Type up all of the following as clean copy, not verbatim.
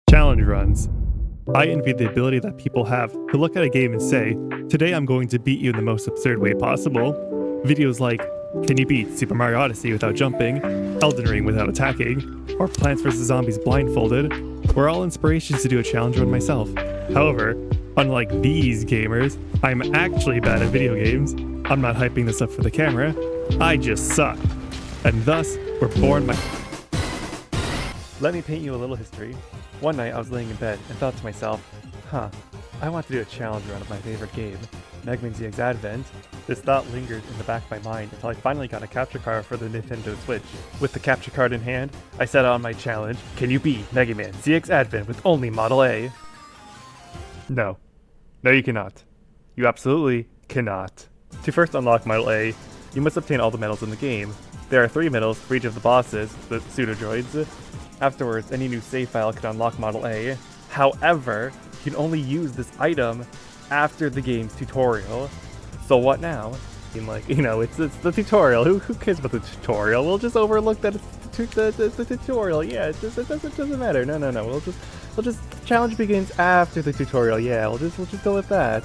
Challenge runs. I envy the ability that people have to look at a game and say, today I'm going to beat you in the most absurd way possible. Videos like, can you beat Super Mario Odyssey without jumping, Elden Ring without attacking, or Plants vs. Zombies blindfolded, were all inspirations to do a challenge run myself. However, unlike these gamers, I'm actually bad at video games. I'm not hyping this up for the camera, I just suck. And thus, were born my... Let me paint you a little history. One night I was laying in bed and thought to myself, I want to do a challenge run of my favorite game, Mega Man ZX Advent. This thought lingered in the back of my mind until I finally got a capture card for the Nintendo Switch. With the capture card in hand, I set out on my challenge, can you beat Mega Man ZX Advent with only Model A? No. No, you cannot. You absolutely cannot. To first unlock Model A, you must obtain all the medals in the game. There are 3 medals for each of the bosses, the pseudo-droids. Afterwards, any new save file can unlock Model A. However, you can only use this item after the game's tutorial. So what now? I mean, it's the tutorial. Who cares about the tutorial? We'll just overlook that it's the tutorial. Yeah, it doesn't matter. No. We'll just challenge begins after the tutorial. Yeah, we'll just go with that.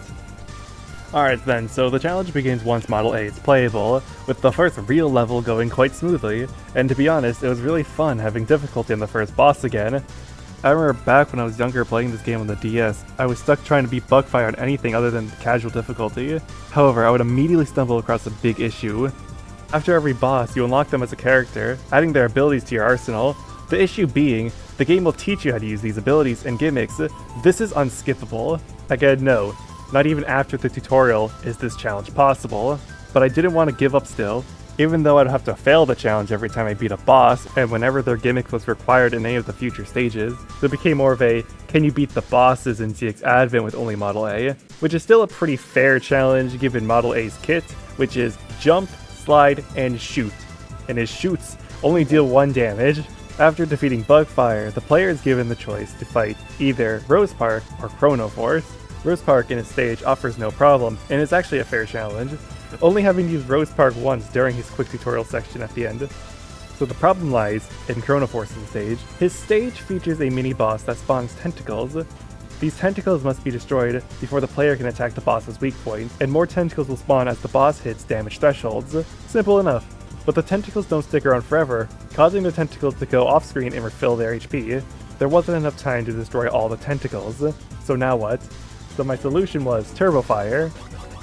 Alright then, so the challenge begins once Model A is playable, with the first real level going quite smoothly, and to be honest, it was really fun having difficulty on the first boss again. I remember back when I was younger playing this game on the DS, I was stuck trying to beat Bugfire on anything other than casual difficulty. However, I would immediately stumble across a big issue. After every boss, you unlock them as a character, adding their abilities to your arsenal. The issue being, the game will teach you how to use these abilities and gimmicks. This is unskippable. Again, no. Not even after the tutorial is this challenge possible, but I didn't want to give up still, even though I'd have to fail the challenge every time I beat a boss, and whenever their gimmick was required in any of the future stages. So it became more of a, can you beat the bosses in ZX Advent with only Model A? Which is still a pretty fair challenge given Model A's kit, which is jump, slide, and shoot. And his shoots only deal 1 damage. After defeating Bugfire, the player is given the choice to fight either Rose Park or Chrono Force. Rose Park in his stage offers no problem, and is actually a fair challenge, only having used Rose Park once during his quick tutorial section at the end. So the problem lies in Chrono Force's stage. His stage features a mini-boss that spawns tentacles. These tentacles must be destroyed before the player can attack the boss's weak point, and more tentacles will spawn as the boss hits damage thresholds. Simple enough. But the tentacles don't stick around forever, causing the tentacles to go off-screen and refill their HP. There wasn't enough time to destroy all the tentacles, so now what? So my solution was Turbo Fire.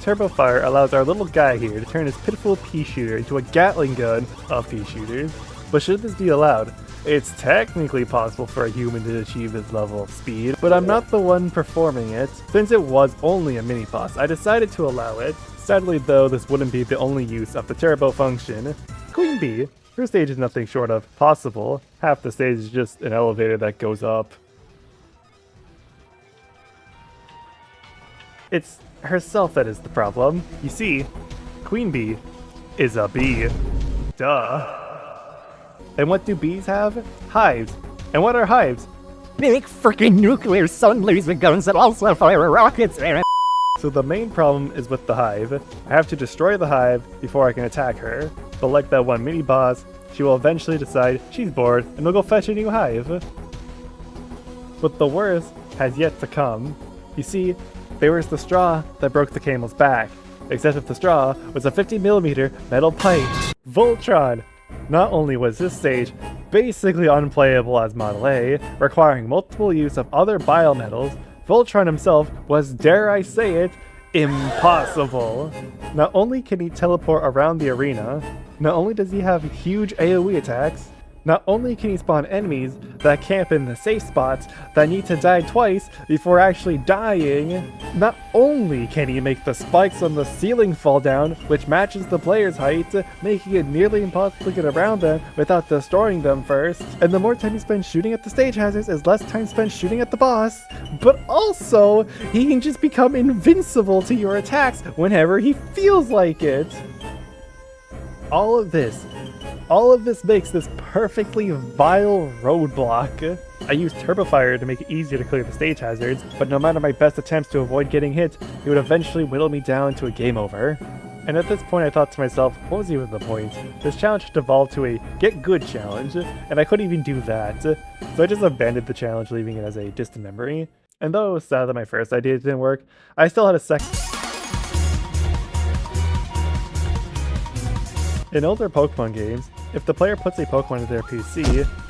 Turbo Fire allows our little guy here to turn his pitiful pea shooter into a Gatling gun of pea shooters. But should this be allowed? It's technically possible for a human to achieve this level of speed, but I'm not the one performing it. Since it was only a mini-boss, I decided to allow it. Sadly though, this wouldn't be the only use of the turbo function. Queen Bee, her stage is nothing short of possible. Half the stage is just an elevator that goes up. It's herself that is the problem. You see, Queen Bee is a bee. Duh. And what do bees have? Hives. And what are hives? Big freaking nuclear sun laser guns that also fire rockets. So the main problem is with the hive. I have to destroy the hive before I can attack her. But like that one mini-boss, she will eventually decide she's bored and will go fetch a new hive. But the worst has yet to come. You see, there was the straw that broke the camel's back, except that the straw was a 50mm metal pipe. Voltron! Not only was this stage basically unplayable as Model A, requiring multiple use of other biometals, Voltron himself was, dare I say it, impossible. Not only can he teleport around the arena, not only does he have huge AoE attacks, not only can he spawn enemies that camp in the safe spots that need to die twice before actually dying, not only can he make the spikes on the ceiling fall down, which matches the player's height, making it nearly impossible to get around them without destroying them first, and the more time you spend shooting at the stage hazards is less time spent shooting at the boss, but also, he can just become invincible to your attacks whenever he feels like it. All of this makes this perfectly vile roadblock. I used Turbo Fire to make it easier to clear the stage hazards, but no matter my best attempts to avoid getting hit, it would eventually whittle me down to a game over. And at this point I thought to myself, what was even the point? This challenge had evolved to a get good challenge, and I couldn't even do that. So I just abandoned the challenge, leaving it as a distant memory. And though it was sad that my first idea didn't work, I still had a second. In older Pokemon games, if the player puts a Pokemon in their PC,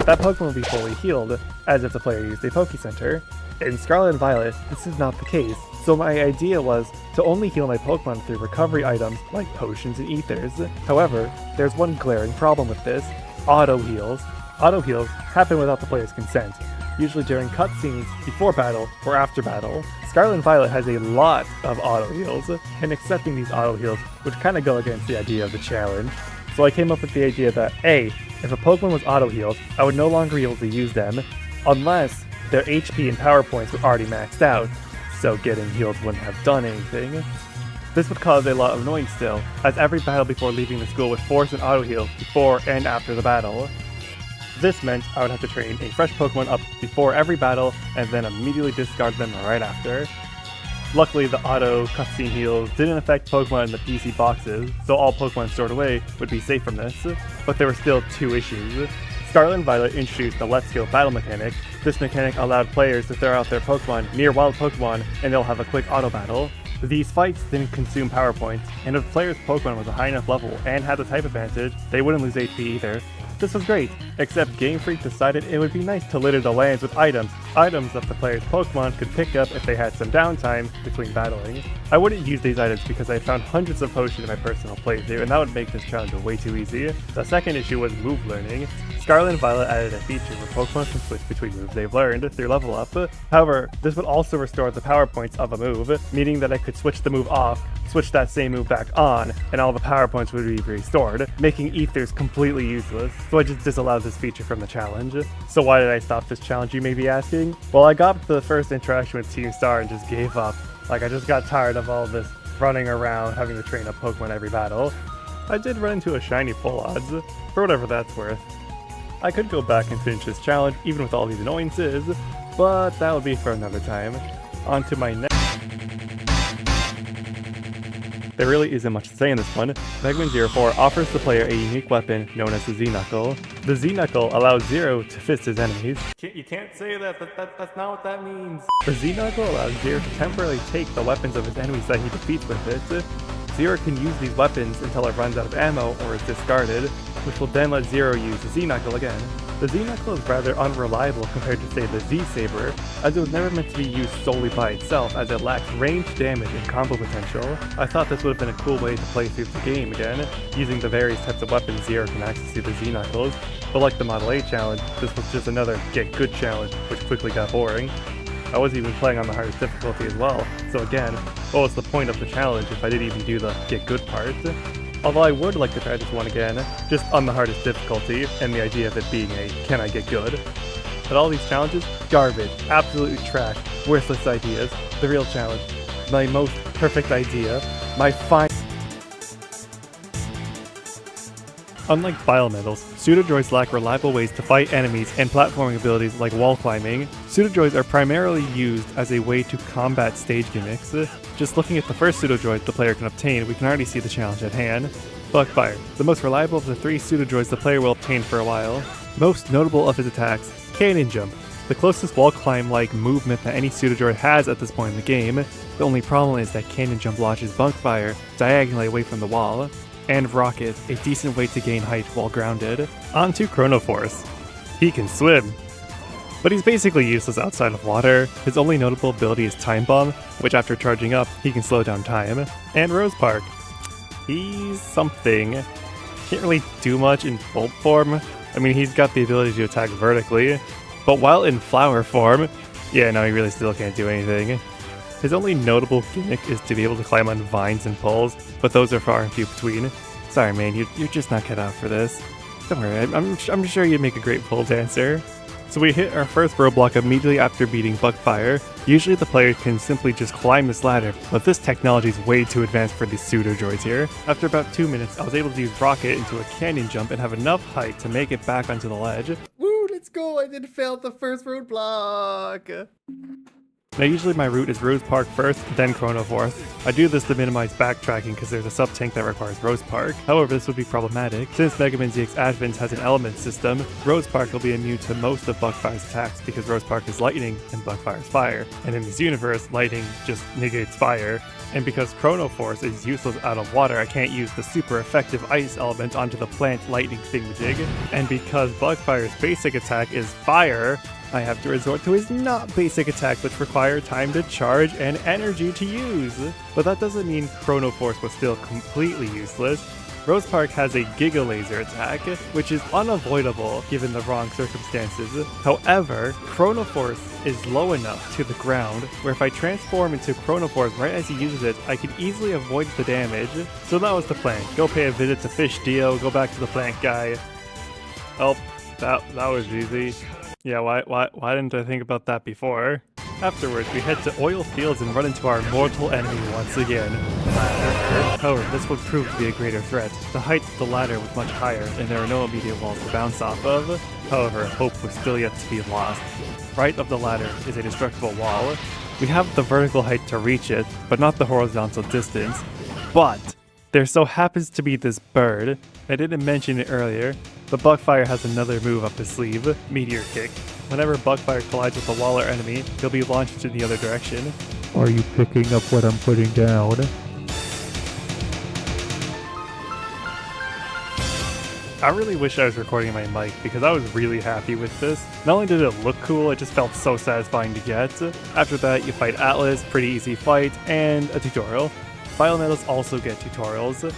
that Pokemon will be fully healed, as if the player used a Poke Center. In Scarlet and Violet, this is not the case, so my idea was to only heal my Pokemon through recovery items like potions and ethers. However, there's one glaring problem with this: auto heals. Auto heals happen without the player's consent, usually during cutscenes, before battle, or after battle. Scarlet and Violet has a lot of auto heals, and accepting these auto heals would kind of go against the idea of the challenge. So I came up with the idea that A, if a Pokemon was auto healed, I would no longer be able to use them, unless their HP and power points were already maxed out, so getting healed wouldn't have done anything. This would cause a lot of annoyance still, as every battle before leaving the school would force an auto heal before and after the battle. This meant I would have to train a fresh Pokemon up before every battle and then immediately discard them right after. Luckily, the auto cutscene heals didn't affect Pokemon in the PC boxes, so all Pokemon stored away would be safe from this, but there were still two issues. Scarlet and Violet introduced the Let's Go battle mechanic. This mechanic allowed players to throw out their Pokemon near wild Pokemon and they'll have a quick auto battle. These fights didn't consume power points, and if the player's Pokemon was a high enough level and had the type advantage, they wouldn't lose HP either. This was great, except Game Freak decided it would be nice to litter the lands with items that the player's Pokemon could pick up if they had some downtime between battling. I wouldn't use these items because I found hundreds of potions in my personal playthrough, and that would make this challenge way too easy. The second issue was move learning. Scarlet and Violet added a feature where Pokemon can switch between moves they've learned through level up. However, this would also restore the power points of a move, meaning that I could switch the move off, switch that same move back on, and all the power points would be restored, making ethers completely useless. So I just disallowed this feature from the challenge. So why did I stop this challenge, you may be asking? Well, I got to the first interaction with Team Star and just gave up. Like, I just got tired of all this running around, having to train a Pokemon every battle. I did run into a shiny full odds, for whatever that's worth. I could go back and finish this challenge, even with all these annoyances, but that will be for another time. On to my next. There really isn't much to say in this one. Mega Man 04 offers the player a unique weapon known as the Z-Knuckle. The Z-Knuckle allows Zero to fist his enemies. You can't say that, that's not what that means. The Z-Knuckle allows Zero to temporarily take the weapons of his enemies that he defeats with it. Zero can use these weapons until it runs out of ammo or is discarded, which will then let Zero use the Z-Knuckle again. The Z-Knuckle is rather unreliable compared to, say, the Z-Saber, as it was never meant to be used solely by itself, as it lacks range, damage, and combo potential. I thought this would have been a cool way to play through the game again, using the various types of weapons Zero can access through the Z-Knuckles, but like the Model 8 challenge, this was just another get good challenge, which quickly got boring. I was even playing on the hardest difficulty as well, so again, what was the point of the challenge if I didn't even do the get good part? Although I would like to try this one again, just on the hardest difficulty, and the idea of it being a can I get good. But all these challenges, garbage, absolutely trash, worthless ideas. The real challenge, my most perfect idea, my fine. Unlike Biometals, Pseudodroids lack reliable ways to fight enemies and platforming abilities like wall climbing. Pseudodroids are primarily used as a way to combat stage gimmicks. Just looking at the first Pseudodroid the player can obtain, we can already see the challenge at hand. Bugfire, the most reliable of the 3 Pseudodroids the player will obtain for a while. Most notable of his attacks, Cannon Jump, the closest wall climb-like movement that any Pseudodroid has at this point in the game. The only problem is that Cannon Jump launches Bugfire diagonally away from the wall. And Rocket, a decent way to gain height while grounded. On to Chronoforce. He can swim, but he's basically useless outside of water. His only notable ability is Time Bomb, which after charging up, he can slow down time. And Rosepark. He's something. Can't really do much in bulb form. I mean, he's got the ability to attack vertically, but while in flower form, yeah, no, he really still can't do anything. His only notable gimmick is to be able to climb on vines and poles, but those are far and few between. Sorry man, you're just not cut out for this. Don't worry, I'm sure you'd make a great pole dancer. So we hit our first roadblock immediately after beating Bugfire. Usually the player can simply just climb this ladder, but this technology is way too advanced for these Pseudodroids here. After about 2 minutes, I was able to use Rocket into a canyon jump and have enough height to make it back onto the ledge. Woo, let's go, I did fail the first roadblock! Now usually my route is Rose Park first, then Chrono Force. I do this to minimize backtracking because there's a sub-tank that requires Rose Park. However, this would be problematic. Since Mega Man ZX Advent has an element system, Rose Park will be immune to most of Bugfire's attacks because Rose Park is lightning and Bugfire's fire. And in this universe, lightning just negates fire. And because Chrono Force is useless out of water, I can't use the super effective ice element onto the plant lightning thingamajig. And because Bugfire's basic attack is fire, I have to resort to his not basic attacks, which require time to charge and energy to use. But that doesn't mean Chrono Force was still completely useless. Rose Park has a Giga Laser attack, which is unavoidable given the wrong circumstances. However, Chrono Force is low enough to the ground where if I transform into Chrono Force right as he uses it, I can easily avoid the damage. So that was the plan. Go pay a visit to Fish Dio, go back to the plant guy. Oh, that was easy. Yeah, why didn't I think about that before? Afterwards, we head to oil fields and run into our mortal enemy once again. However, this would prove to be a greater threat. The height of the ladder was much higher, and there are no immediate walls to bounce off of. However, hope was still yet to be lost. Right of the ladder is a destructible wall. We have the vertical height to reach it, but not the horizontal distance. But there so happens to be this bird. I didn't mention it earlier, but Bugfire has another move up his sleeve, Meteor Kick. Whenever Bugfire collides with a wall or enemy, he'll be launched in the other direction. Are you picking up what I'm putting down? I really wish I was recording my mic because I was really happy with this. Not only did it look cool, it just felt so satisfying to get. After that, you fight Atlas, pretty easy fight, and a tutorial. Biometals also get tutorials.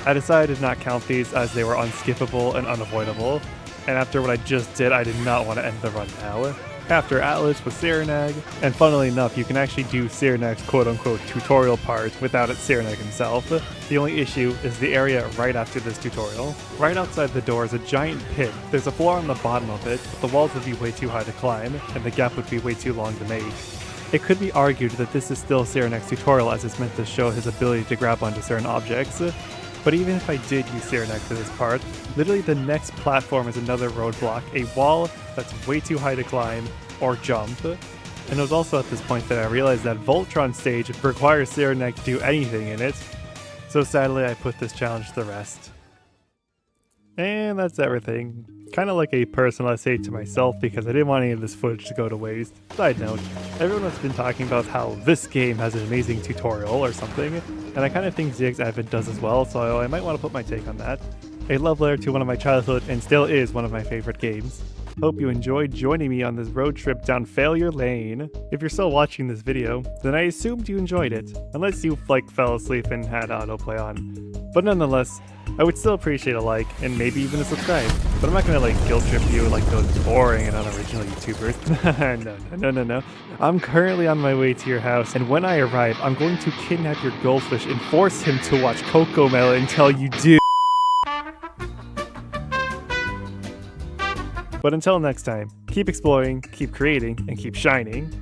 I decided to not count these as they were unskippable and unavoidable, and after what I just did, I did not want to end the run now. After Atlas was Serenag, and funnily enough, you can actually do Serenag's quote-unquote tutorial part without it Serenag himself. The only issue is the area right after this tutorial. Right outside the door is a giant pit. There's a floor on the bottom of it, but the walls would be way too high to climb, and the gap would be way too long to make. It could be argued that this is still Serenag's tutorial as it's meant to show his ability to grab onto certain objects. But even if I did use Serenag for this part, literally the next platform is another roadblock, a wall that's way too high to climb or jump. And it was also at this point that I realized that Voltron stage requires Serenag to do anything in it. So sadly I put this challenge to rest. And that's everything. Kind of like a personal essay to myself because I didn't want any of this footage to go to waste. Side note, everyone has been talking about how this game has an amazing tutorial or something, and I kind of think ZX Advent does as well, so I might want to put my take on that. A love letter to one of my childhood and still is one of my favorite games. Hope you enjoyed joining me on this road trip down Failure Lane. If you're still watching this video, then I assumed you enjoyed it, unless you fell asleep and had autoplay on. But nonetheless, I would still appreciate a like and maybe even a subscribe. But I'm not gonna guilt trip you like those boring and unoriginal YouTubers. No. I'm currently on my way to your house, and when I arrive, I'm going to kidnap your goldfish and force him to watch CoComelon until you do. But until next time, keep exploring, keep creating, and keep shining.